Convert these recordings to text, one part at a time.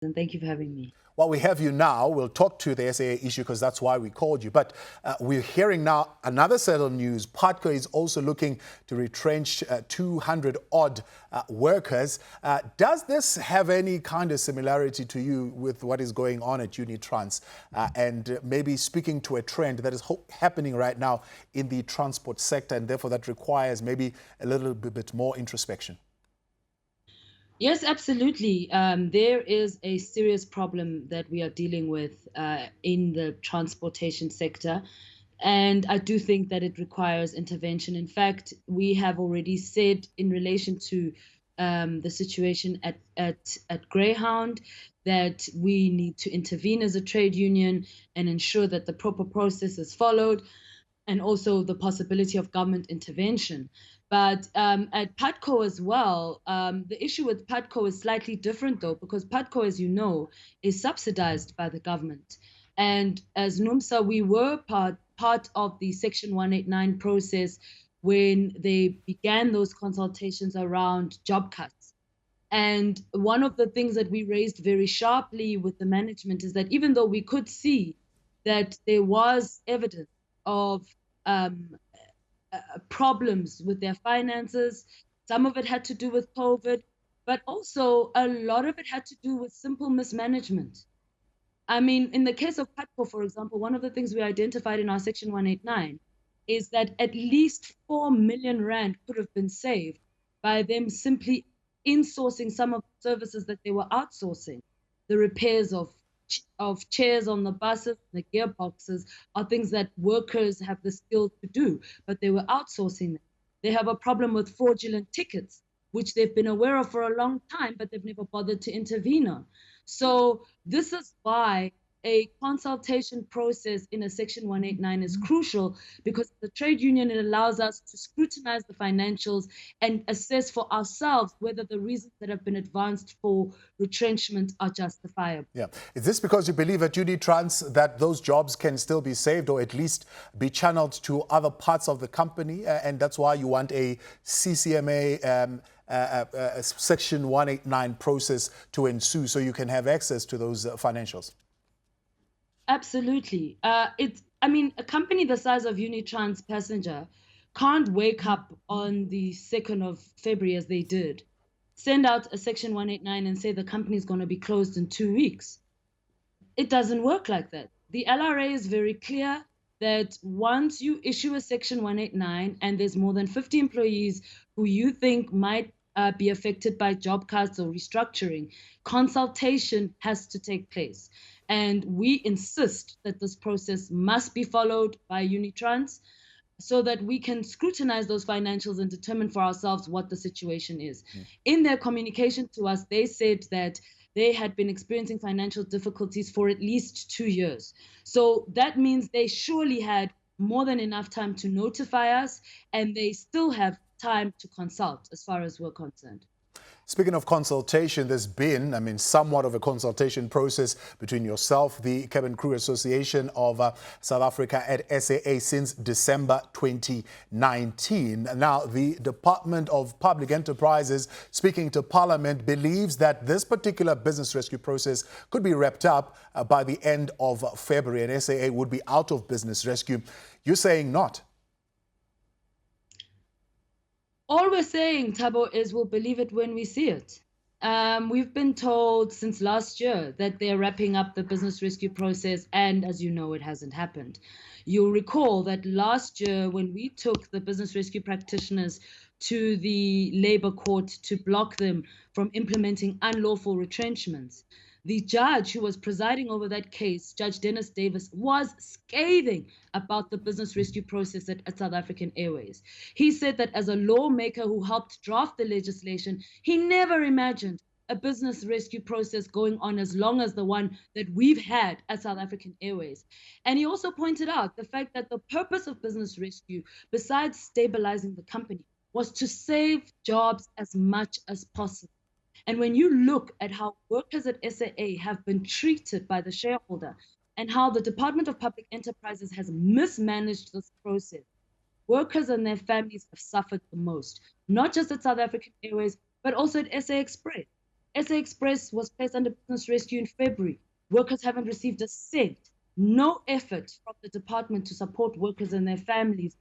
and thank you for having me. Well, we have you now. We'll talk to the SAA issue because that's why we called you. But we're hearing now another set of news. PATCO is also looking to retrench 200 odd workers. Does this have any kind of similarity to you with what is going on at Unitrans and maybe speaking to a trend that is happening right now in the transport sector, and therefore that requires maybe a little bit more introspection? Yes, absolutely. There is a serious problem that we are dealing with in the transportation sector. And I do think that it requires intervention. In fact, we have already said in relation to the situation at Greyhound that we need to intervene as a trade union and ensure that the proper process is followed, and also the possibility of government intervention. But at PATCO as well, the issue with PATCO is slightly different, though, because PATCO, as you know, is subsidized by the government. And as NUMSA, we were part of the Section 189 process when they began those consultations around job cuts. And one of the things that we raised very sharply with the management is that even though we could see that there was evidence of problems with their finances. Some of it had to do with COVID, but also a lot of it had to do with simple mismanagement. I mean, in the case of PATCO, for example, one of the things we identified in our Section 189 is that at least 4 million rand could have been saved by them simply insourcing some of the services that they were outsourcing. The repairs of chairs on the buses, the gearboxes, are things that workers have the skill to do, but they were outsourcing them. They have a problem with fraudulent tickets, which they've been aware of for a long time, but they've never bothered to intervene on. So this is why a consultation process in a Section 189 is crucial, because the trade union, it allows us to scrutinize the financials and assess for ourselves whether the reasons that have been advanced for retrenchment are justifiable. Yeah. Is this because you believe at Unitrans that those jobs can still be saved or at least be channeled to other parts of the company? And that's why you want a CCMA Section 189 process to ensue so you can have access to those financials? Absolutely. I mean, a company the size of Unitrans Passenger can't wake up on the 2nd of February as they did, send out a Section 189 and say the company is going to be closed in 2 weeks. It doesn't work like that. The LRA is very clear that once you issue a Section 189 and there's more than 50 employees who you think might be affected by job cuts or restructuring, consultation has to take place. And we insist that this process must be followed by Unitrans so that we can scrutinize those financials and determine for ourselves what the situation is. In their communication to us, they said that they had been experiencing financial difficulties for at least 2 years. So that means they surely had more than enough time to notify us, and they still have time to consult as far as we're concerned. Speaking of consultation, there's been, somewhat of a consultation process between yourself, the Cabin Crew Association of South Africa at SAA since December 2019. Now, the Department of Public Enterprises, speaking to Parliament, believes that this particular business rescue process could be wrapped up by the end of February and SAA would be out of business rescue. You're saying not? All we're saying, Thabo, is we'll believe it when we see it. We've been told since last year that they're wrapping up the business rescue process, and as you know, it hasn't happened. You'll recall that last year when we took the business rescue practitioners to the Labour Court to block them from implementing unlawful retrenchments, the judge who was presiding over that case, Judge Dennis Davis, was scathing about the business rescue process at South African Airways. He said that as a lawmaker who helped draft the legislation, he never imagined a business rescue process going on as long as the one that we've had at South African Airways. And he also pointed out the fact that the purpose of business rescue, besides stabilizing the company, was to save jobs as much as possible. And when you look at how workers at SAA have been treated by the shareholder and how the Department of Public Enterprises has mismanaged this process, workers and their families have suffered the most, not just at South African Airways, but also at SA Express. SA Express was placed under business rescue in February. Workers haven't received a cent. No effort from the department to support workers and their families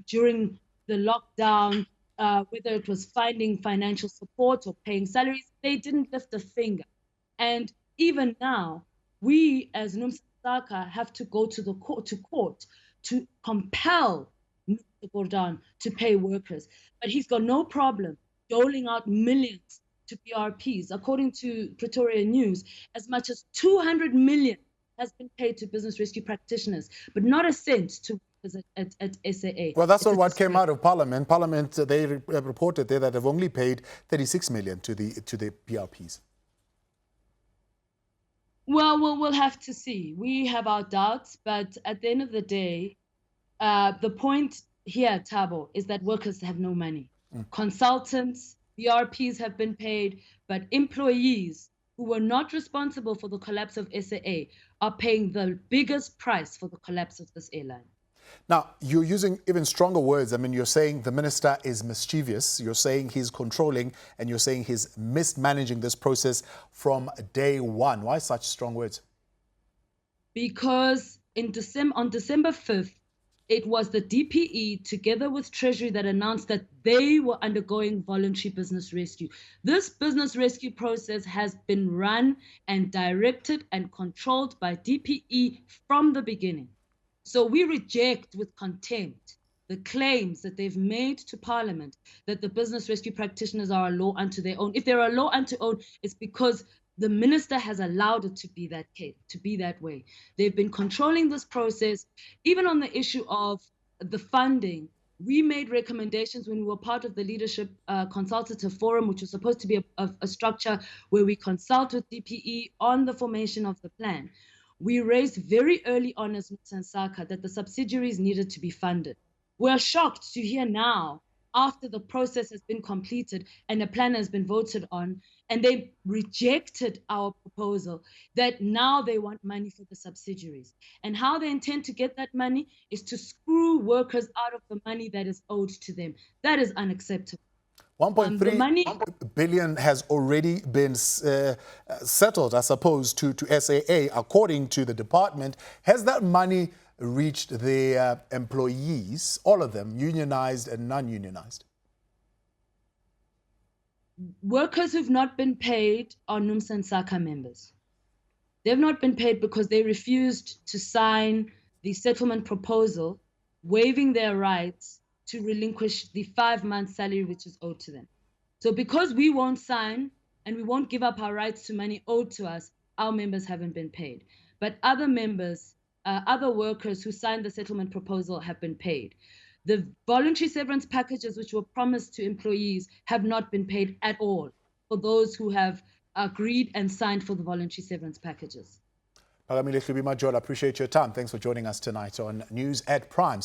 during the lockdown, whether it was finding financial support or paying salaries. They didn't lift a finger. And even now, we as NUMSA have to go to the court to compel Mr. Gordhan to pay workers. But he's got no problem doling out millions to PRPs. According to Pretoria News, as much as 200 million has been paid to business rescue practitioners, but not a cent to workers at SAA. Well, that's not what came out of Parliament. Parliament, they reported there that they've only paid 36 million to the PRPs. Well, we'll have to see. We have our doubts, but at the end of the day, the point here, Thabo, is that workers have no money. Consultants, PRPs have been paid, but employees who were not responsible for the collapse of SAA are paying the biggest price for the collapse of this airline. Now, you're using even stronger words. I mean, you're saying the minister is mischievous, you're saying he's controlling, and you're saying he's mismanaging this process from day one. Why such strong words? Because on December 5th, it was the DPE together with Treasury that announced that they were undergoing voluntary business rescue. This business rescue process has been run and directed and controlled by DPE from the beginning. So we reject with contempt the claims that they've made to Parliament that the business rescue practitioners are a law unto their own. If they're a law unto own, it's because the minister has allowed it to be that way. They've been controlling this process. Even on the issue of the funding, we made recommendations when we were part of the Leadership Consultative Forum, which was supposed to be a structure where we consult with DPE on the formation of the plan. We raised very early on as NUMSA that the subsidiaries needed to be funded. We're shocked to hear now, after the process has been completed and a plan has been voted on, and they rejected our proposal, that now they want money for the subsidiaries. And how they intend to get that money is to screw workers out of the money that is owed to them. That is unacceptable. 1.3 billion has already been settled, I suppose, to SAA, according to the department. Has that money reached the employees, all of them, unionized and non-unionized? Workers who've not been paid are NUMSA members. They've not been paid because they refused to sign the settlement proposal, waiving their rights to relinquish the 5-month salary which is owed to them. So because we won't sign and we won't give up our rights to money owed to us, our members haven't been paid. But other members, other workers who signed the settlement proposal have been paid. The voluntary severance packages which were promised to employees have not been paid at all for those who have agreed and signed for the voluntary severance packages. Phakamile Hlubi-Majola, appreciate your time. Thanks for joining us tonight on News at Prime.